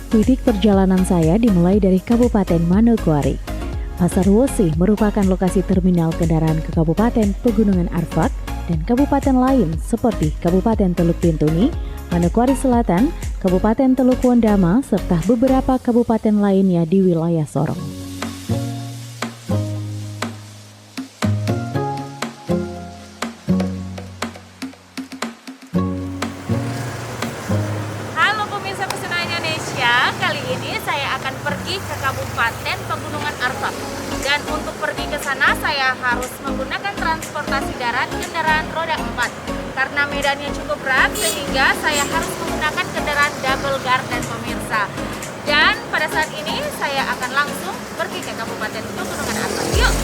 Titik perjalanan saya dimulai dari Kabupaten Manokwari. Pasar Wosi merupakan lokasi terminal kendaraan ke Kabupaten Pegunungan Arfak dan kabupaten lain seperti Kabupaten Teluk Bintuni, Manokwari Selatan, Kabupaten Teluk Wondama, serta beberapa kabupaten lainnya di wilayah Sorong. Kali ini saya akan pergi ke Kabupaten Pegunungan Arfak. Dan untuk pergi ke sana saya harus menggunakan transportasi darat kendaraan roda 4. Karena medannya cukup berat sehingga saya harus menggunakan kendaraan double garden pemirsa. Dan pada saat ini saya akan langsung pergi ke Kabupaten Pegunungan Arfak. Yuk!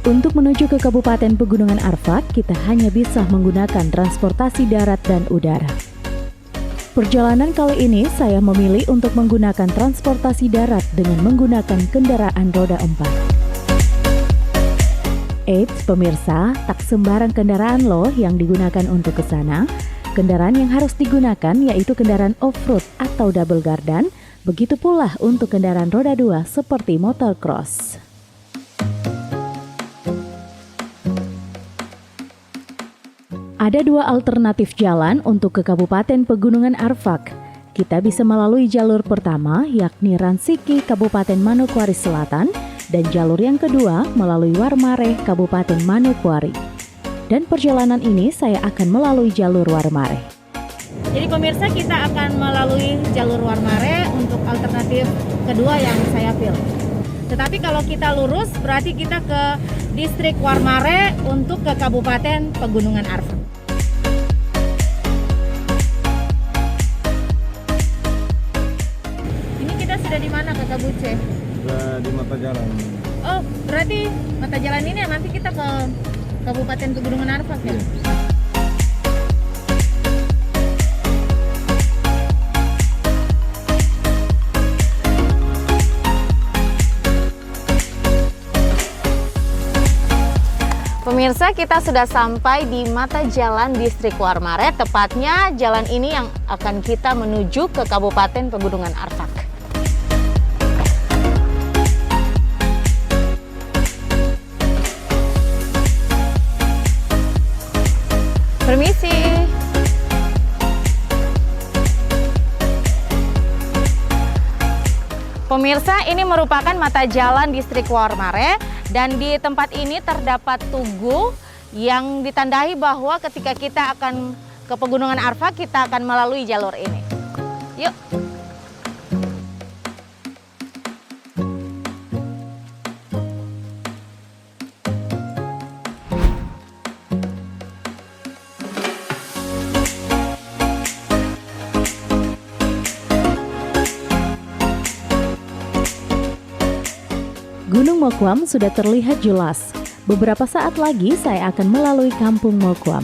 Untuk menuju ke Kabupaten Pegunungan Arfak, kita hanya bisa menggunakan transportasi darat dan udara. Perjalanan kali ini saya memilih untuk menggunakan transportasi darat dengan menggunakan kendaraan roda 4. Eits, pemirsa, tak sembarang kendaraan loh yang digunakan untuk ke sana. Kendaraan yang harus digunakan yaitu kendaraan off-road atau double garden, begitu pula untuk kendaraan roda 2 seperti motor cross. Ada dua alternatif jalan untuk ke Kabupaten Pegunungan Arfak. Kita bisa melalui jalur pertama yakni Ransiki Kabupaten Manokwari Selatan dan jalur yang kedua melalui Warmare Kabupaten Manokwari. Dan perjalanan ini saya akan melalui jalur Warmare. Jadi pemirsa, kita akan melalui jalur Warmare untuk alternatif kedua yang saya pilih. Tetapi kalau kita lurus berarti kita ke distrik Warmare untuk ke Kabupaten Pegunungan Arfak. Sudah di mana Kakak Buce? Sudah di mata jalan. Oh, berarti mata jalan ini nanti kita ke Kabupaten Pegunungan Arfak ya? Pemirsa, kita sudah sampai di mata jalan distrik Warmare, tepatnya jalan ini yang akan kita menuju ke Kabupaten Pegunungan Arfak. Permisi. Pemirsa, ini merupakan mata jalan distrik Warmare dan di tempat ini terdapat tugu yang ditandai bahwa ketika kita akan ke Pegunungan Arfak kita akan melalui jalur ini. Yuk. Gunung Mokwam sudah terlihat jelas. Beberapa saat lagi saya akan melalui Kampung Mokwam.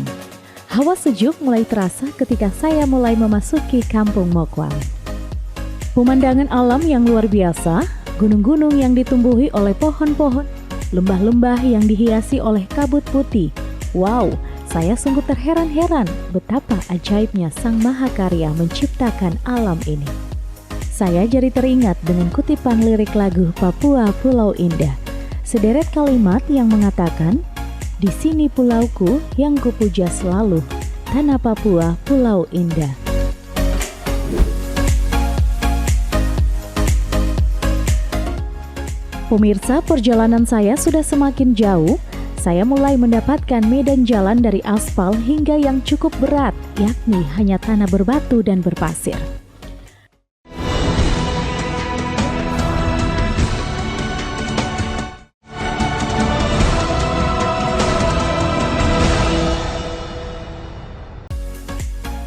Hawa sejuk mulai terasa ketika saya mulai memasuki Kampung Mokwam. Pemandangan alam yang luar biasa, gunung-gunung yang ditumbuhi oleh pohon-pohon, lembah-lembah yang dihiasi oleh kabut putih. Wow, saya sungguh terheran-heran betapa ajaibnya Sang Mahakarya menciptakan alam ini. Saya jadi teringat dengan kutipan lirik lagu Papua Pulau Indah. Sederet kalimat yang mengatakan, "Di sini pulauku yang kupuja selalu, tanah Papua Pulau Indah." Pemirsa, perjalanan saya sudah semakin jauh. Saya mulai mendapatkan medan jalan dari aspal hingga yang cukup berat, yakni hanya tanah berbatu dan berpasir.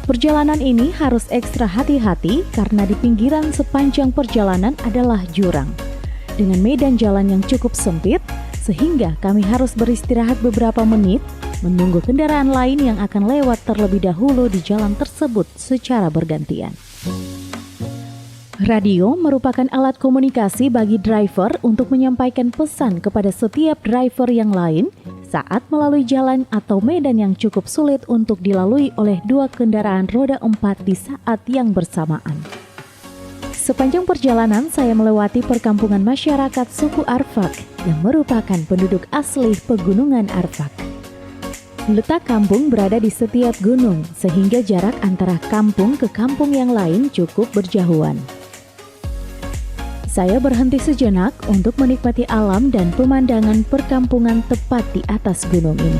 Perjalanan ini harus ekstra hati-hati karena di pinggiran sepanjang perjalanan adalah jurang. Dengan medan jalan yang cukup sempit, sehingga kami harus beristirahat beberapa menit, menunggu kendaraan lain yang akan lewat terlebih dahulu di jalan tersebut secara bergantian. Radio merupakan alat komunikasi bagi driver untuk menyampaikan pesan kepada setiap driver yang lain saat melalui jalan atau medan yang cukup sulit untuk dilalui oleh dua kendaraan roda 4 di saat yang bersamaan. Sepanjang perjalanan saya melewati perkampungan masyarakat suku Arfak yang merupakan penduduk asli pegunungan Arfak. Letak kampung berada di setiap gunung sehingga jarak antara kampung ke kampung yang lain cukup berjauhan. Saya berhenti sejenak untuk menikmati alam dan pemandangan perkampungan tepat di atas gunung ini.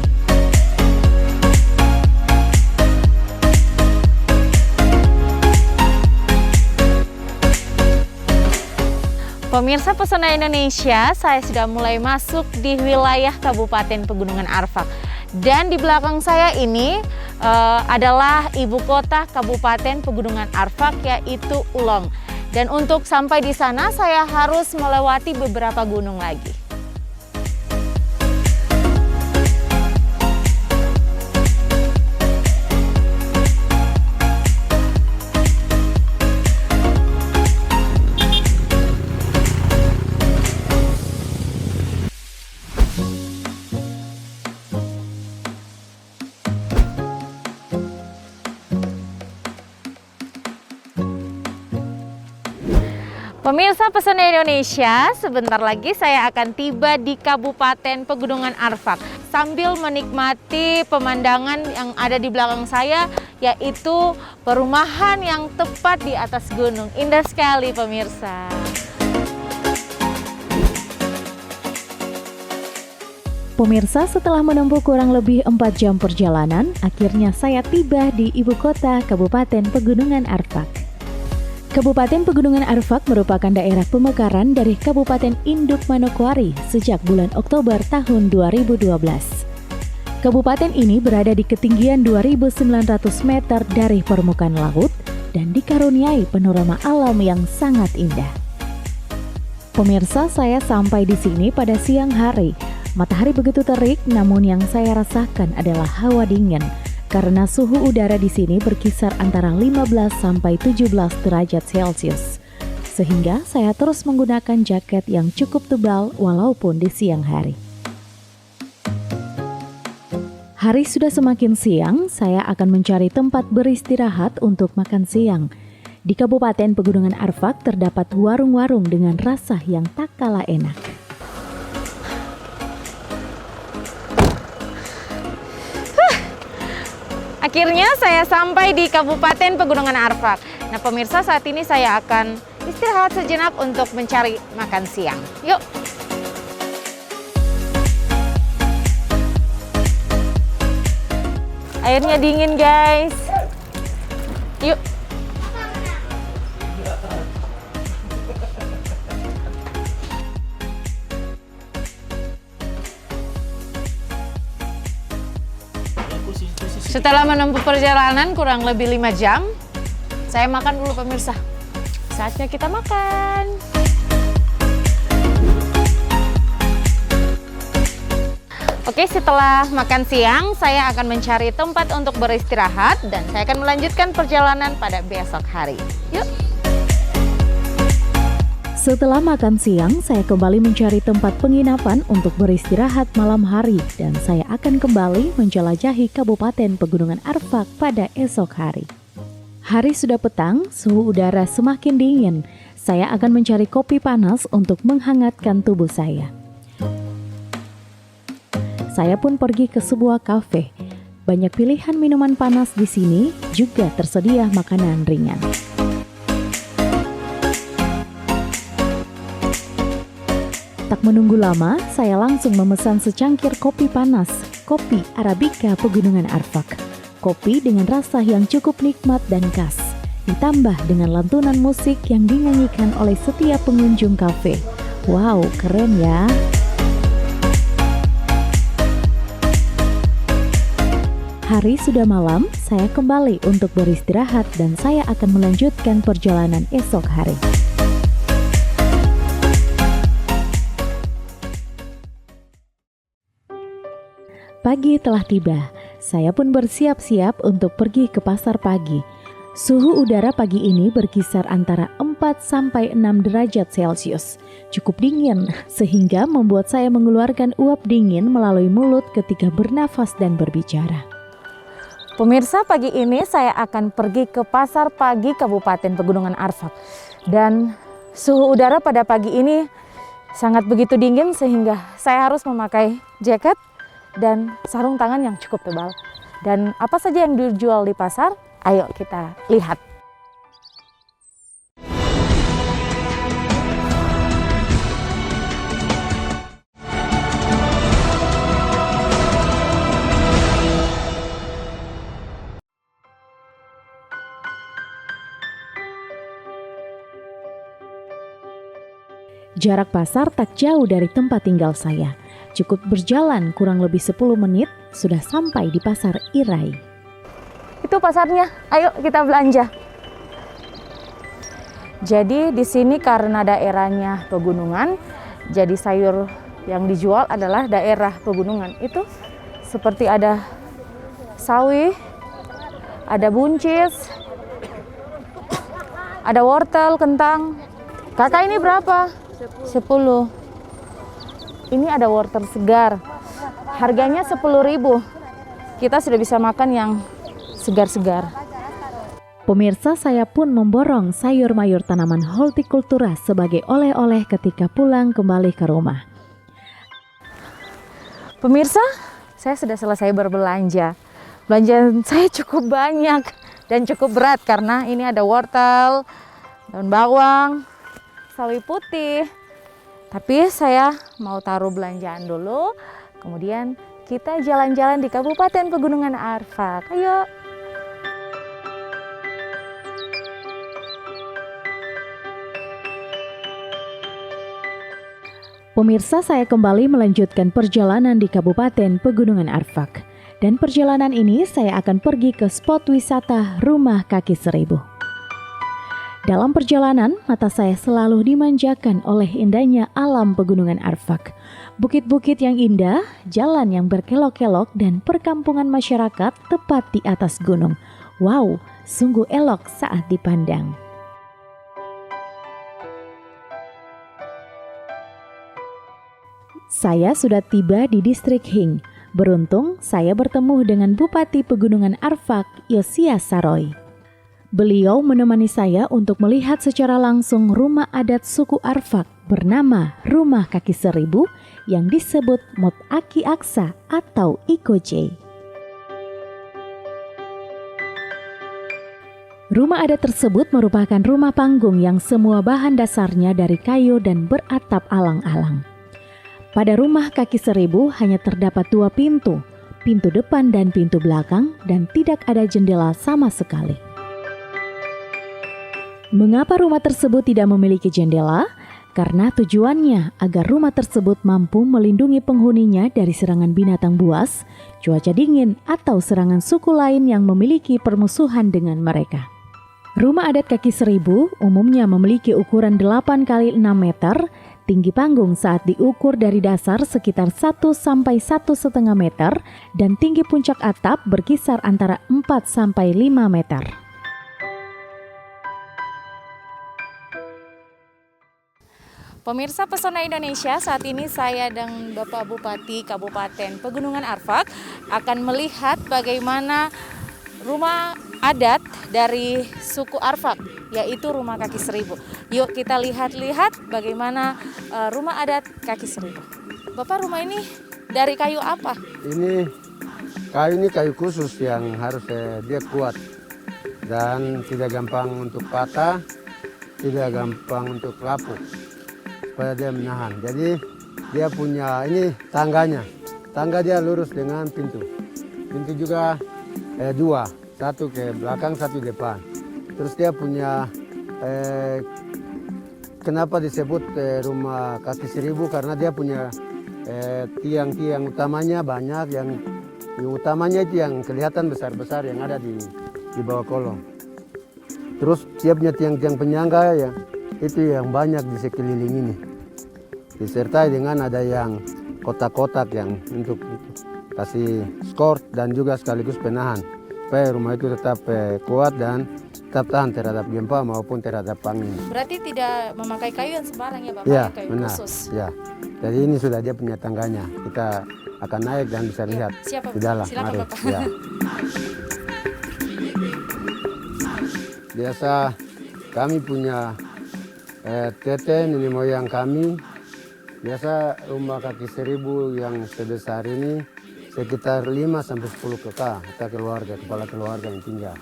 Pemirsa Pesona Indonesia, saya sudah mulai masuk di wilayah Kabupaten Pegunungan Arfak. Dan di belakang saya ini adalah ibu kota Kabupaten Pegunungan Arfak, yaitu Ulong. Dan untuk sampai di sana saya harus melewati beberapa gunung lagi. Pemirsa Pesona Indonesia, sebentar lagi saya akan tiba di Kabupaten Pegunungan Arfak sambil menikmati pemandangan yang ada di belakang saya, yaitu perumahan yang tepat di atas gunung. Indah sekali pemirsa. Pemirsa, setelah menempuh kurang lebih 4 jam perjalanan, akhirnya saya tiba di ibu kota Kabupaten Pegunungan Arfak. Kabupaten Pegunungan Arfak merupakan daerah pemekaran dari Kabupaten Induk Manokwari sejak bulan Oktober tahun 2012. Kabupaten ini berada di ketinggian 2.900 meter dari permukaan laut dan dikaruniai panorama alam yang sangat indah. Pemirsa, saya sampai di sini pada siang hari. Matahari begitu terik, namun yang saya rasakan adalah hawa dingin. Karena suhu udara di sini berkisar antara 15 sampai 17 derajat Celcius. Sehingga saya terus menggunakan jaket yang cukup tebal walaupun di siang hari. Hari sudah semakin siang, saya akan mencari tempat beristirahat untuk makan siang. Di Kabupaten Pegunungan Arfak terdapat warung-warung dengan rasa yang tak kalah enak. Akhirnya saya sampai di Kabupaten Pegunungan Arfak. Nah pemirsa, saat ini saya akan istirahat sejenak untuk mencari makan siang. Yuk! Airnya dingin guys. Yuk! Setelah menempuh perjalanan kurang lebih 5 jam, saya makan dulu pemirsa. Saatnya kita makan. Oke, setelah makan siang, saya akan mencari tempat untuk beristirahat dan saya akan melanjutkan perjalanan pada besok hari. Yuk! Setelah makan siang, saya kembali mencari tempat penginapan untuk beristirahat malam hari dan saya akan kembali menjelajahi Kabupaten Pegunungan Arfak pada esok hari. Hari sudah petang, suhu udara semakin dingin. Saya akan mencari kopi panas untuk menghangatkan tubuh saya. Saya pun pergi ke sebuah kafe. Banyak pilihan minuman panas di sini, juga tersedia makanan ringan. Tak menunggu lama, saya langsung memesan secangkir kopi panas, kopi Arabica Pegunungan Arfak. Kopi dengan rasa yang cukup nikmat dan khas, ditambah dengan lantunan musik yang dinyanyikan oleh setiap pengunjung kafe. Wow, keren ya! Hari sudah malam, saya kembali untuk beristirahat dan saya akan melanjutkan perjalanan esok hari. Pagi telah tiba, saya pun bersiap-siap untuk pergi ke pasar pagi. Suhu udara pagi ini berkisar antara 4-6 derajat Celcius. Cukup dingin, sehingga membuat saya mengeluarkan uap dingin melalui mulut ketika bernafas dan berbicara. Pemirsa, pagi ini saya akan pergi ke pasar pagi Kabupaten Pegunungan Arfak. Dan suhu udara pada pagi ini sangat begitu dingin sehingga saya harus memakai jaket dan sarung tangan yang cukup tebal. Dan apa saja yang dijual di pasar? Ayo kita lihat. Jarak pasar tak jauh dari tempat tinggal saya. Cukup berjalan kurang lebih 10 menit sudah sampai di pasar Irai. Itu pasarnya, ayo kita belanja. Jadi di sini karena daerahnya pegunungan, jadi sayur yang dijual adalah daerah pegunungan. Itu seperti ada sawi, ada buncis, ada wortel, kentang. Kakak ini berapa? 10. Ini ada wortel segar. Harganya 10.000. Kita sudah bisa makan yang segar-segar. Pemirsa, saya pun memborong sayur mayur tanaman hortikultura sebagai oleh-oleh ketika pulang kembali ke rumah. Pemirsa, saya sudah selesai berbelanja. Belanjaan saya cukup banyak dan cukup berat karena ini ada wortel, daun bawang, sawi putih. Tapi saya mau taruh belanjaan dulu, kemudian kita jalan-jalan di Kabupaten Pegunungan Arfak. Ayo. Pemirsa, saya kembali melanjutkan perjalanan di Kabupaten Pegunungan Arfak. Dan perjalanan ini saya akan pergi ke spot wisata Rumah Kaki Seribu. Dalam perjalanan, mata saya selalu dimanjakan oleh indahnya alam Pegunungan Arfak. Bukit-bukit yang indah, jalan yang berkelok-kelok, dan perkampungan masyarakat tepat di atas gunung. Wow, sungguh elok saat dipandang. Saya sudah tiba di distrik Hing. Beruntung, saya bertemu dengan Bupati Pegunungan Arfak, Yosia Saroy. Beliau menemani saya untuk melihat secara langsung rumah adat suku Arfak bernama Rumah Kaki Seribu yang disebut Mot Aki Aksa atau Ikoce. Rumah adat tersebut merupakan rumah panggung yang semua bahan dasarnya dari kayu dan beratap alang-alang. Pada Rumah Kaki Seribu hanya terdapat 2 pintu, pintu depan dan pintu belakang, dan tidak ada jendela sama sekali. Mengapa rumah tersebut tidak memiliki jendela? Karena tujuannya agar rumah tersebut mampu melindungi penghuninya dari serangan binatang buas, cuaca dingin, atau serangan suku lain yang memiliki permusuhan dengan mereka. Rumah adat Kaki Seribu umumnya memiliki ukuran 8 x 6 meter, tinggi panggung saat diukur dari dasar sekitar 1 sampai 1,5 meter, dan tinggi puncak atap berkisar antara 4 sampai 5 meter. Pemirsa Pesona Indonesia, saat ini saya dan Bapak Bupati Kabupaten Pegunungan Arfak akan melihat bagaimana rumah adat dari suku Arfak, yaitu Rumah Kaki Seribu. Yuk kita lihat-lihat bagaimana rumah adat Kaki Seribu. Bapak, rumah ini dari kayu apa? Ini kayu khusus yang harus dia kuat dan tidak gampang untuk patah, tidak gampang untuk lapuk, supaya dia menahan. Jadi dia punya ini tangganya, tangga dia lurus dengan pintu juga 2, satu ke belakang, satu depan. Terus dia punya kenapa disebut Rumah Kaki Seribu, karena dia punya tiang-tiang utamanya banyak yang Yang utamanya itu yang kelihatan besar-besar yang ada di bawah kolong. Terus siapnya tiang-tiang penyangga ya, itu yang banyak di sekeliling ini. Disertai dengan ada yang kotak-kotak yang untuk kasih skort dan juga sekaligus penahan. Supaya rumah itu tetap kuat dan tetap tahan terhadap gempa maupun terhadap angin. Berarti tidak memakai kayu yang sembarang ya Bapak, Ya, kayu benar. khusus. Ya. Jadi ini sudah dia punya tangganya. Kita akan naik dan bisa lihat Siap, di dalam. silakan, Mari. Bapak. Ya. Biasa kami punya tete nenek moyang kami. Biasa rumah kaki 1000 yang sebesar ini sekitar 5-10 kakak kita keluarga, kepala keluarga yang tinggal.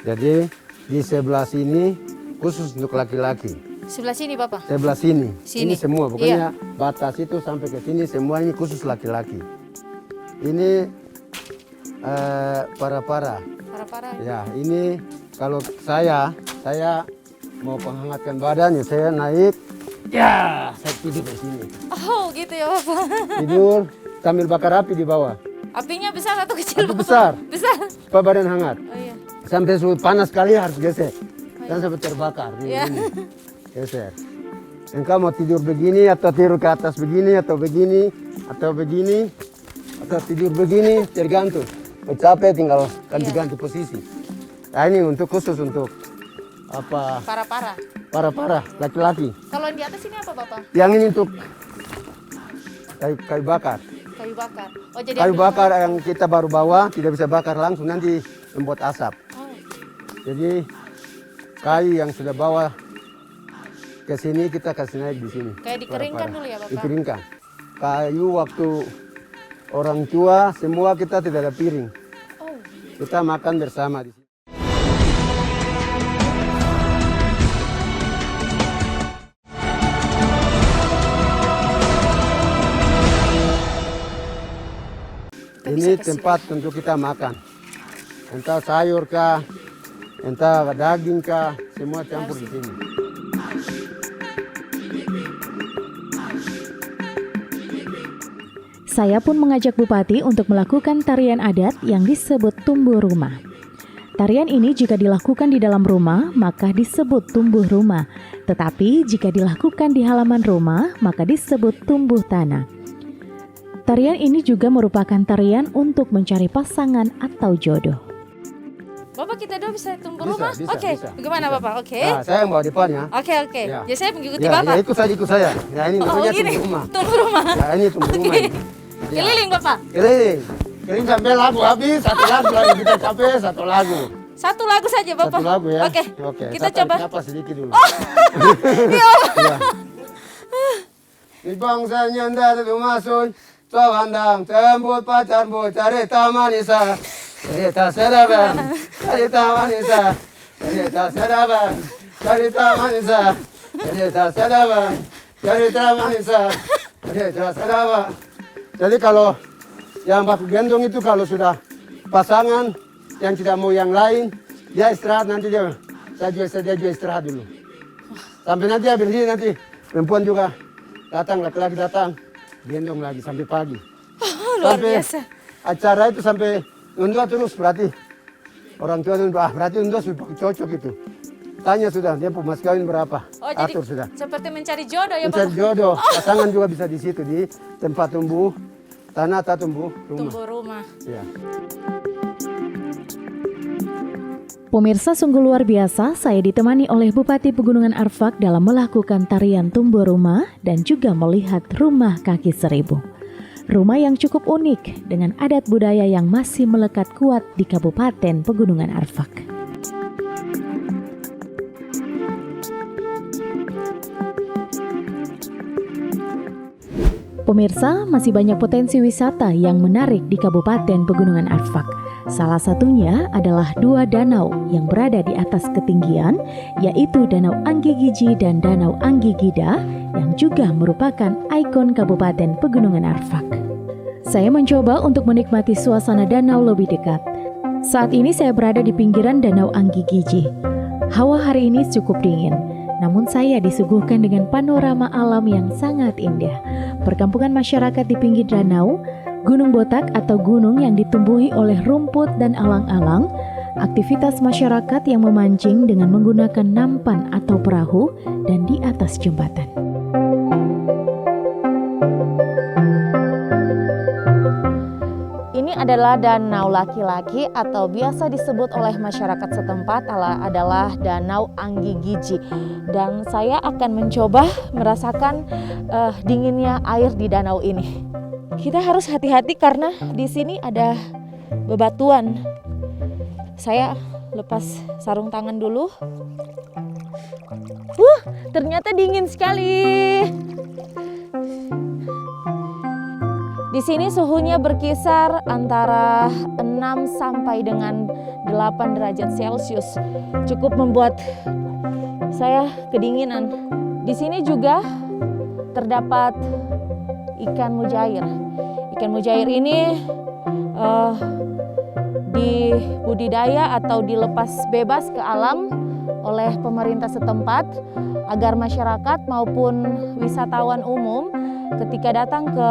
Jadi di sebelah sini khusus untuk laki-laki. Sebelah sini Bapak. Sebelah sini. Sini. Ini semua, pokoknya batas itu sampai ke sini semua ini khusus laki-laki. Ini para-para. Para-para. Ya, ini kalau saya mau menghangatkan badan ya saya naik. Ya, saya tidur di sini. Oh gitu ya Bapak. Tidur sambil bakar api di bawah. Apinya besar atau kecil? Api Bapak? besar. Besar. Supaya badan hangat. Oh iya. Sampai suhu panas sekali harus gesek. Dan sampai terbakar. Iya. Ini. Geser. Engkau mau tidur begini atau tidur ke atas begini atau begini atau begini atau tidur begini tergantung. Mau capek tinggal ganti-ganti posisi. Nah ini untuk khusus untuk apa? Para-para. Para laki-laki. Kalau yang di atas ini apa Bapak? Yang ini untuk kayu bakar. Kayu bakar. Oh jadi Kayu ambil- bakar yang kita baru bawa tidak bisa bakar langsung nanti membuat asap. Oh. Jadi kayu yang sudah bawa ke sini kita kasih naik di sini. Kayak dikeringkan Para-para. dulu ya Bapak? Dikeringkan. Kayu waktu orang tua semua kita tidak ada piring. Oh. Kita makan bersama di sini. Ini tempat untuk kita makan. Entah sayur kah, entah daging kah, semua campur di sini. Saya pun mengajak Bupati untuk melakukan tarian adat yang disebut tumbuh rumah. Tarian ini jika dilakukan di dalam rumah, maka disebut tumbuh rumah. Tetapi jika dilakukan di halaman rumah, maka disebut tumbuh tanah. Tarian ini juga merupakan tarian untuk mencari pasangan atau jodoh. Bapak kita dua bisa tumbuh Bisa, rumah? bisa, Oke. bisa, Bagaimana bisa. Bapak? Oke. Nah, saya yang bawa depannya. Oke. Ya. Jadi saya mengikuti Ya, Bapak. ya ikut saya. Ya ini namanya gini. tumbuh rumah. Tumbuh rumah. Ya ini tumbuh rumah. Oke. ini. Ya. Keliling Bapak. Keliling. Keliling sampai lagu habis, satu lagu lagi kita capek, satu lagu. Satu lagu saja Bapak. Satu lagu ya. Oke. Oke. Kita saya coba. tarik napas sedikit dulu. Iya. Ya. Di bangsa nyanda masuk, tawandang tembut pacarmu cerita manisa, cerita seraban, cerita manisa, cerita seraban, cerita manisa, cerita seraban, cerita manisa, cerita seraban. Jadi kalau yang baku gendong itu kalau sudah pasangan yang tidak mau yang lain, dia istirahat nanti dia saya juga istirahat dulu. Sampai nanti habis ini nanti perempuan juga datang, laki-laki datang, gendong lagi sampai pagi. Luar Sampai biasa. acara itu sampai undua terus berarti orang tua itu berarti undua sudah cocok itu. Tanya sudah dia mas kawin berapa, Oh jadi atur sudah. seperti mencari jodoh ya Mencari Bapak? jodoh, pasangan juga bisa di situ di tempat tumbuh tanah atau tumbuh rumah. Tumbuh rumah. Ya. Pemirsa, sungguh luar biasa, saya ditemani oleh Bupati Pegunungan Arfak dalam melakukan tarian tumbuh rumah dan juga melihat rumah kaki 1000. Rumah yang cukup unik dengan adat budaya yang masih melekat kuat di Kabupaten Pegunungan Arfak. Pemirsa, masih banyak potensi wisata yang menarik di Kabupaten Pegunungan Arfak. Salah satunya adalah dua danau yang berada di atas ketinggian, yaitu Danau Anggi Giji dan Danau Anggi Gida, yang juga merupakan ikon Kabupaten Pegunungan Arfak. Saya mencoba untuk menikmati suasana danau lebih dekat. Saat ini saya berada di pinggiran Danau Anggi Giji. Hawa hari ini cukup dingin, namun saya disuguhkan dengan panorama alam yang sangat indah. Perkampungan masyarakat di pinggir danau, Gunung Botak atau gunung yang ditumbuhi oleh rumput dan alang-alang, aktivitas masyarakat yang memancing dengan menggunakan nampan atau perahu dan di atas jembatan. Ini adalah Danau Laki-Laki atau biasa disebut oleh masyarakat setempat adalah Danau Anggi Giji. Dan saya akan mencoba merasakan dinginnya air di danau ini. Kita harus hati-hati karena di sini ada bebatuan. Saya lepas sarung tangan dulu. Ternyata dingin sekali. Di sini suhunya berkisar antara 6 sampai dengan 8 derajat Celcius. Cukup membuat saya kedinginan. Di sini juga terdapat ikan mujair. Ikan mujair ini dibudidaya atau dilepas bebas ke alam oleh pemerintah setempat agar masyarakat maupun wisatawan umum ketika datang ke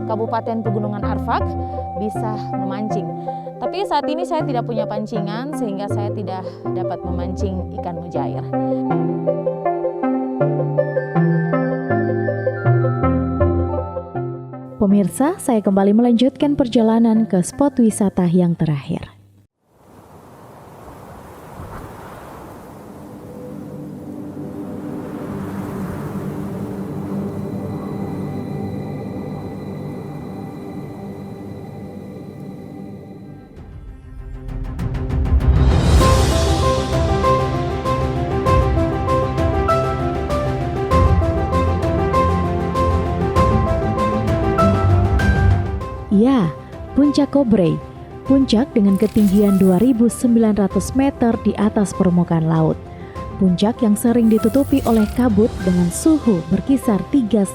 Kabupaten Pegunungan Arfak bisa memancing. Tapi saat ini saya tidak punya pancingan sehingga saya tidak dapat memancing ikan mujair. Pemirsa, saya kembali melanjutkan perjalanan ke spot wisata yang terakhir. Ya, Puncak Kobrey, puncak dengan ketinggian 2.900 meter di atas permukaan laut. Puncak yang sering ditutupi oleh kabut dengan suhu berkisar 3-4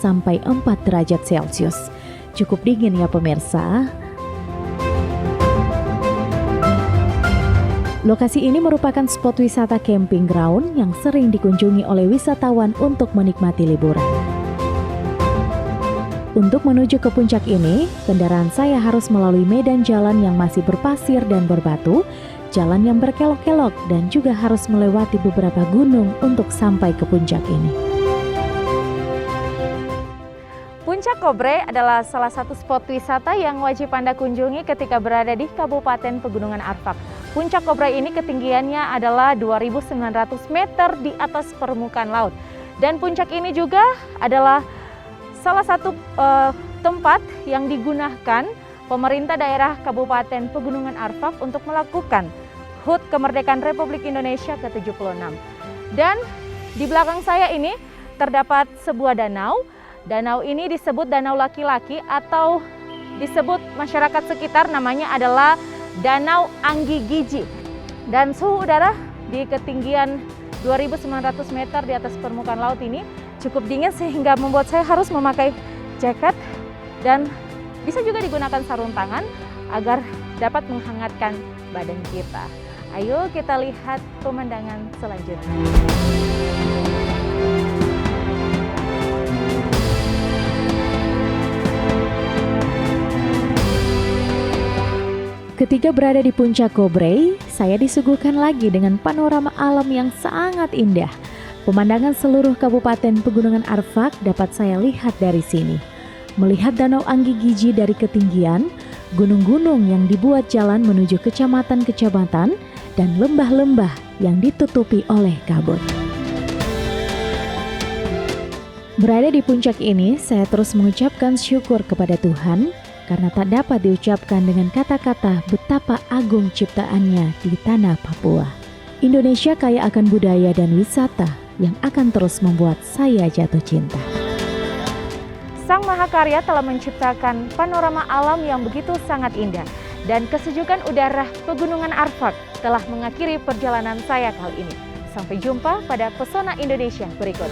derajat Celcius. Cukup dingin ya pemirsa. Lokasi ini merupakan spot wisata camping ground yang sering dikunjungi oleh wisatawan untuk menikmati liburan. Untuk menuju ke puncak ini, kendaraan saya harus melalui medan jalan yang masih berpasir dan berbatu, jalan yang berkelok-kelok dan juga harus melewati beberapa gunung untuk sampai ke puncak ini. Puncak Kobrey adalah salah satu spot wisata yang wajib Anda kunjungi ketika berada di Kabupaten Pegunungan Arfak. Puncak Kobrey ini ketinggiannya adalah 2.900 meter di atas permukaan laut. Dan puncak ini juga adalah salah satu tempat yang digunakan pemerintah daerah Kabupaten Pegunungan Arfak untuk melakukan HUT Kemerdekaan Republik Indonesia ke-76. Dan di belakang saya ini terdapat sebuah danau. Danau ini disebut Danau Laki-Laki atau disebut masyarakat sekitar namanya adalah Danau Anggi Giji. Dan suhu udara di ketinggian 2.900 meter di atas permukaan laut ini cukup dingin sehingga membuat saya harus memakai jaket dan bisa juga digunakan sarung tangan agar dapat menghangatkan badan kita. Ayo kita lihat pemandangan selanjutnya. Ketika berada di Puncak Kobrey, saya disuguhkan lagi dengan panorama alam yang sangat indah. Pemandangan seluruh Kabupaten Pegunungan Arfak dapat saya lihat dari sini. Melihat Danau Anggi Giji dari ketinggian, gunung-gunung yang dibuat jalan menuju kecamatan-kecamatan, dan lembah-lembah yang ditutupi oleh kabut. Berada di puncak ini, saya terus mengucapkan syukur kepada Tuhan karena tak dapat diucapkan dengan kata-kata betapa agung ciptaannya di tanah Papua. Indonesia kaya akan budaya dan wisata yang akan terus membuat saya jatuh cinta. Sang Mahakarya telah menciptakan panorama alam yang begitu sangat indah dan kesejukan udara Pegunungan Arfak telah mengakhiri perjalanan saya kali ini. Sampai jumpa pada pesona Indonesia berikut.